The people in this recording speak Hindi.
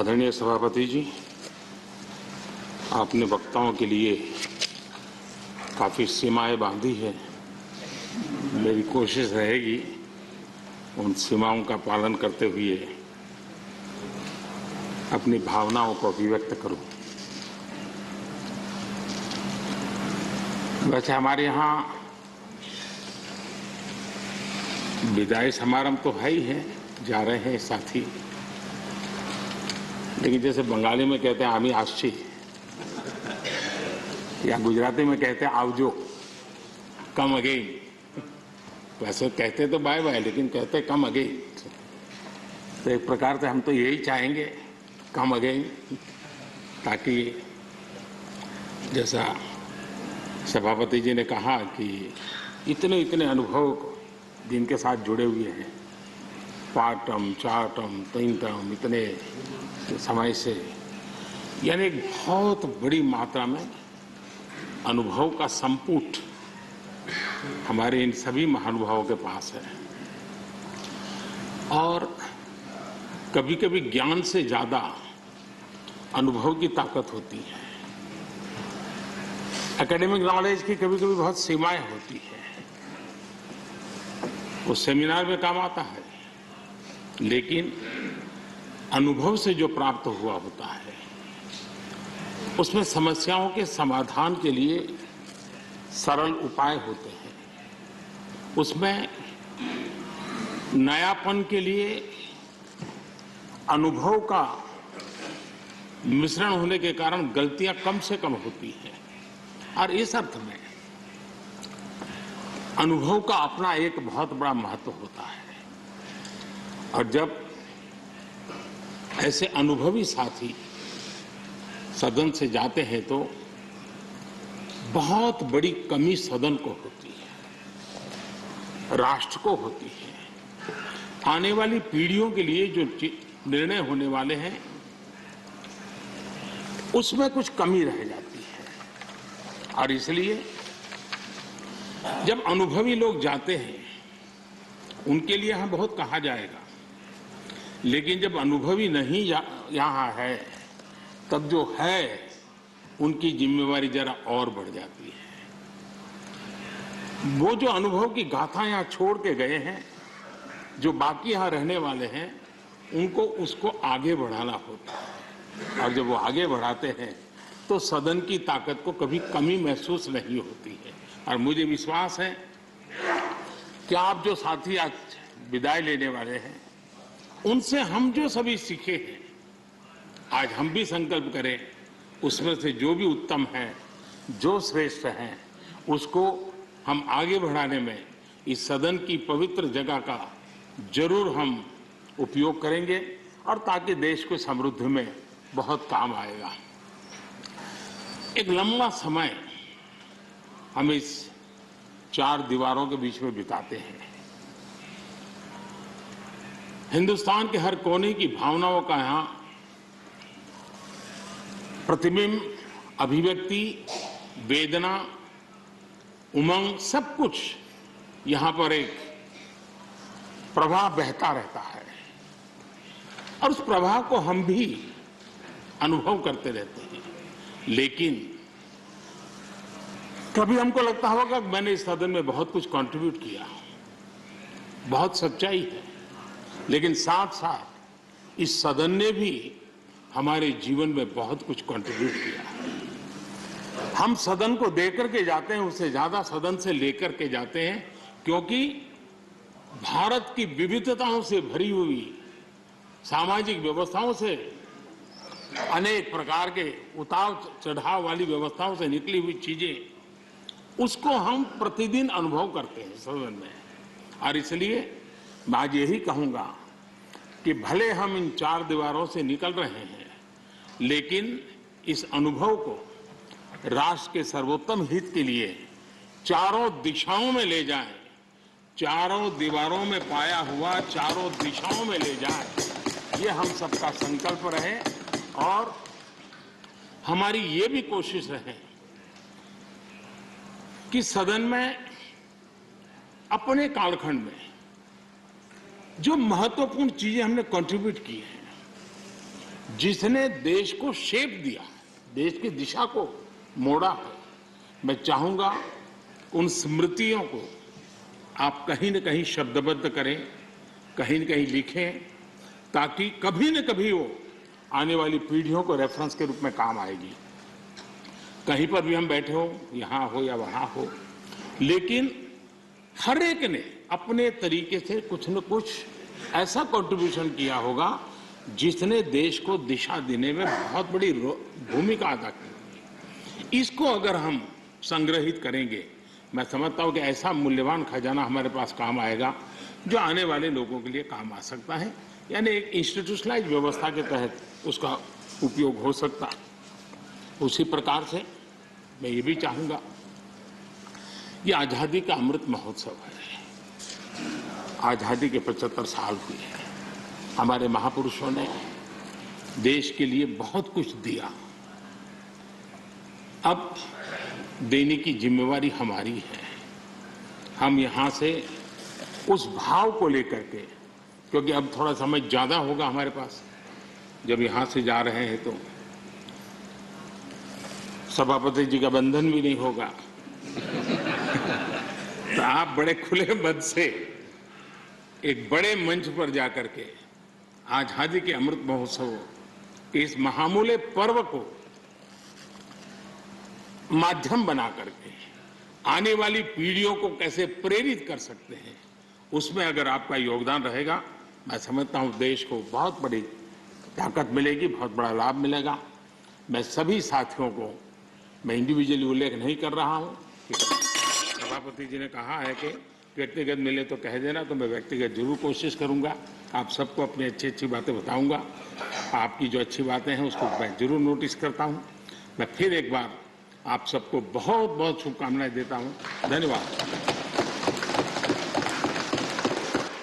आदरणीय सभापति जी, आपने वक्ताओं के लिए काफ़ी सीमाएं बांधी है। मेरी कोशिश रहेगी उन सीमाओं का पालन करते हुए अपनी भावनाओं को अभिव्यक्त करूं। वैसे हमारे यहाँ विदाई समारंभ तो है ही है, जा रहे हैं साथी, लेकिन जैसे बंगाली में कहते हैं आमी आशी या गुजराती में कहते हैं आवजो, कम अगेन। वैसे कहते तो बाय बाय, लेकिन कहते कम अगेन। तो एक प्रकार से हम तो यही चाहेंगे, कम अगेन, ताकि जैसा सभापति जी ने कहा कि इतने इतने अनुभव जिनके साथ जुड़े हुए हैं, 5 टर्म 4 टर्म 3 टर्म इतने समय से, यानी एक बहुत बड़ी मात्रा में अनुभव का संपुट हमारे इन सभी महानुभावों के पास है। और कभी कभी ज्ञान से ज्यादा अनुभव की ताकत होती है। एकेडमिक नॉलेज की कभी कभी बहुत सीमाएं होती है, वो सेमिनार में काम आता है, लेकिन अनुभव से जो प्राप्त हुआ होता है उसमें समस्याओं के समाधान के लिए सरल उपाय होते हैं, उसमें नयापन के लिए अनुभव का मिश्रण होने के कारण गलतियां कम से कम होती हैं। और इस अर्थ में अनुभव का अपना एक बहुत बड़ा महत्व होता है। और जब ऐसे अनुभवी साथी सदन से जाते हैं तो बहुत बड़ी कमी सदन को होती है, राष्ट्र को होती है। आने वाली पीढ़ियों के लिए जो निर्णय होने वाले हैं उसमें कुछ कमी रह जाती है। और इसलिए जब अनुभवी लोग जाते हैं उनके लिए यहां बहुत कहा जाएगा, लेकिन जब अनुभवी नहीं यहां है तब जो है उनकी जिम्मेवारी जरा और बढ़ जाती है। वो जो अनुभव की गाथा यहां छोड़ के गए हैं, जो बाकी यहां रहने वाले हैं, उनको उसको आगे बढ़ाना होता है। और जब वो आगे बढ़ाते हैं तो सदन की ताकत को कभी कमी महसूस नहीं होती है। और मुझे विश्वास है कि आप जो साथी आज विदाई लेने वाले हैं, उनसे हम जो सभी सीखे हैं, आज हम भी संकल्प करें उसमें से जो भी उत्तम है, जो श्रेष्ठ है, उसको हम आगे बढ़ाने में इस सदन की पवित्र जगह का जरूर हम उपयोग करेंगे, और ताकि देश को समृद्धि में बहुत काम आएगा। एक लंबा समय हम इस 4 दीवारों के बीच में बिताते हैं। हिंदुस्तान के हर कोने की भावनाओं का यहां प्रतिबिंब, अभिव्यक्ति, वेदना, उमंग, सब कुछ यहां पर एक प्रवाह बहता रहता है। और उस प्रवाह को हम भी अनुभव करते रहते हैं। लेकिन कभी हमको लगता होगा कि मैंने इस सदन में बहुत कुछ कंट्रीब्यूट किया, बहुत सच्चाई है, लेकिन साथ साथ इस सदन ने भी हमारे जीवन में बहुत कुछ कंट्रीब्यूट किया। हम सदन को देकर के जाते हैं, उससे ज्यादा सदन से लेकर के जाते हैं, क्योंकि भारत की विविधताओं से भरी हुई सामाजिक व्यवस्थाओं से, अनेक प्रकार के उतार चढ़ाव वाली व्यवस्थाओं से निकली हुई चीजें, उसको हम प्रतिदिन अनुभव करते हैं सदन में। और इसलिए मैं आज यही कहूंगा कि भले हम इन 4 दीवारों से निकल रहे हैं, लेकिन इस अनुभव को राष्ट्र के सर्वोत्तम हित के लिए चारों दिशाओं में ले जाएं, चारों दीवारों में पाया हुआ चारों दिशाओं में ले जाएं। ये हम सबका संकल्प रहे, और हमारी ये भी कोशिश रहे कि सदन में अपने कालखंड में जो महत्वपूर्ण चीजें हमने कंट्रीब्यूट की हैं, जिसने देश को शेप दिया, देश की दिशा को मोड़ा है। मैं चाहूंगा उन स्मृतियों को आप कहीं न कहीं शब्दबद्ध करें, कहीं न कहीं लिखें, ताकि कभी न कभी वो आने वाली पीढ़ियों को रेफरेंस के रूप में काम आएगी। कहीं पर भी हम बैठे हो, यहाँ हो या वहाँ हो, लेकिन हर एक ने अपने तरीके से कुछ न कुछ ऐसा कंट्रीब्यूशन किया होगा जिसने देश को दिशा देने में बहुत बड़ी भूमिका अदा की। इसको अगर हम संग्रहित करेंगे, मैं समझता हूं कि ऐसा मूल्यवान खजाना हमारे पास काम आएगा जो आने वाले लोगों के लिए काम आ सकता है। यानी एक इंस्टीट्यूशनलाइज व्यवस्था के तहत उसका उपयोग हो सकता है। उसी प्रकार से मैं ये भी चाहूंगा, ये आजादी का अमृत महोत्सव है। आजादी के 75 साल हुए हैं। हमारे महापुरुषों ने देश के लिए बहुत कुछ दिया। अब देने की जिम्मेवारी हमारी है। हम यहां से उस भाव को लेकर के, क्योंकि अब थोड़ा समय ज्यादा होगा हमारे पास, जब यहां से जा रहे हैं तो सभापति जी का बंधन भी नहीं होगा तो आप बड़े खुले मन से एक बड़े मंच पर जाकर के आजादी के अमृत महोत्सव इस महामूल्य पर्व को माध्यम बना करके आने वाली पीढ़ियों को कैसे प्रेरित कर सकते हैं, उसमें अगर आपका योगदान रहेगा, मैं समझता हूं देश को बहुत बड़ी ताकत मिलेगी, बहुत बड़ा लाभ मिलेगा। मैं सभी साथियों को, मैं इंडिविजुअली उल्लेख नहीं कर रहा हूं कि सभापति जी ने कहा है कि व्यक्तिगत मिले तो कह देना, तो मैं व्यक्तिगत जरूर कोशिश करूंगा। आप सबको अपनी अच्छी अच्छी बातें बताऊंगा। आपकी जो अच्छी बातें हैं उसको मैं जरूर नोटिस करता हूं। मैं फिर एक बार आप सबको बहुत बहुत शुभकामनाएं देता हूं। धन्यवाद।